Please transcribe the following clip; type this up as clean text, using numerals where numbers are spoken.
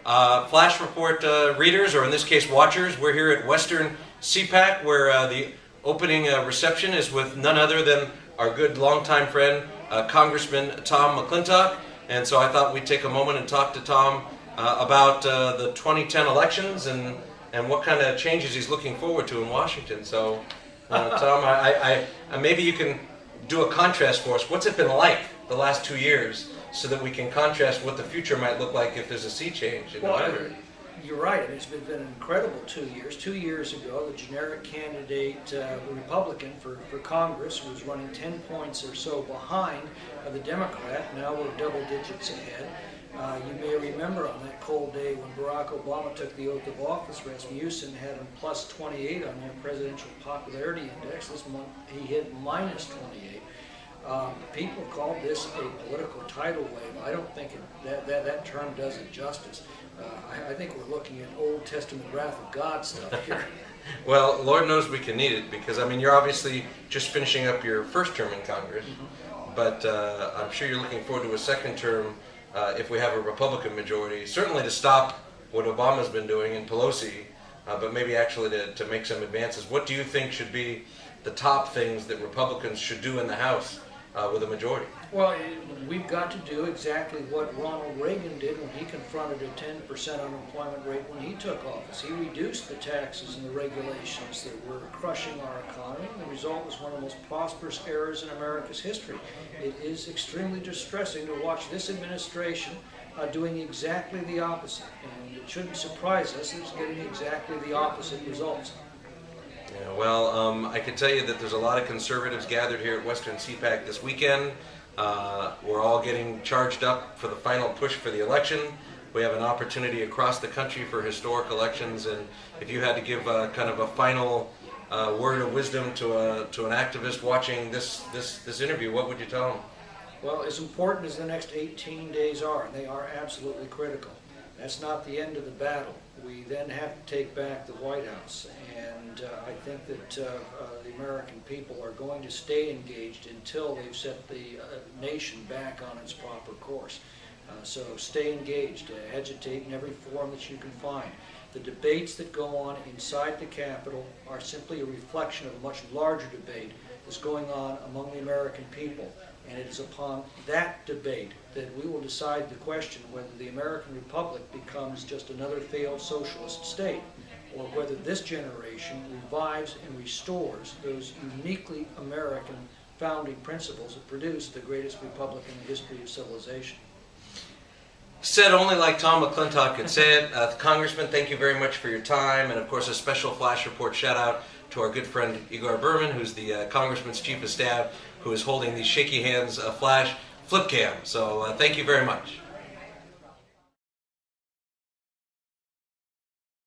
Flash Report readers, or in this case watchers, we're here at Western CPAC, where the opening reception is with none other than our good longtime friend, Congressman Tom McClintock. And so I thought we'd take a moment and talk to Tom about the 2010 elections and what kind of changes he's looking forward to in Washington. So, Tom, I maybe you can do a contrast for us. What's it been like the last 2 years, so that we can contrast what the future might look like if there's a sea change in November? You're right. I mean, it's been an incredible 2 years. 2 years ago, the generic candidate, the Republican for Congress, was running 10 points or so behind the Democrat. Now we're double digits ahead. You may remember on that cold day when Barack Obama took the oath of office, Rasmussen had him plus 28 on their presidential popularity index. This month he hit minus 28. People called this a political tidal wave. I don't think that term does it justice. I think we're looking at Old Testament wrath of God stuff here. Well, Lord knows we can need it, because I mean, you're obviously just finishing up your first term in Congress, but I'm sure you're looking forward to a second term if we have a Republican majority, certainly to stop what Obama's been doing and Pelosi, but maybe actually to make some advances. What do you think should be the top things that Republicans should do in the House with a majority? Well, we've got to do exactly what Ronald Reagan did when he confronted a 10% unemployment rate when he took office. He reduced the taxes and the regulations that were crushing our economy, and the result was one of the most prosperous eras in America's history. It is extremely distressing to watch this administration doing exactly the opposite, and it shouldn't surprise us that it's getting exactly the opposite results. Yeah, well, I can tell you that there's a lot of conservatives gathered here at Western CPAC this weekend. We're all getting charged up for the final push for the election. We have an opportunity across the country for historic elections, and if you had to give kind of a final word of wisdom to an activist watching this interview, what would you tell them? Well, as important as the next 18 days are, and they are absolutely critical, that's not the end of the battle. We then have to take back the White House, and I think that the American people are going to stay engaged until they've set the nation back on its proper course. So stay engaged, agitate in every form that you can find. The debates that go on inside the Capitol are simply a reflection of a much larger debate that's going on among the American people. And it is upon that debate that we will decide the question whether the American Republic becomes just another failed socialist state, or whether this generation revives and restores those uniquely American founding principles that produced the greatest republic in the history of civilization. Said only like Tom McClintock could say it. Congressman, thank you very much for your time, and of course a special Flash Report shout out to our good friend Igor Berman, who's the Congressman's Chief of Staff, who is holding the shaky hands Flash flip cam. So thank you very much.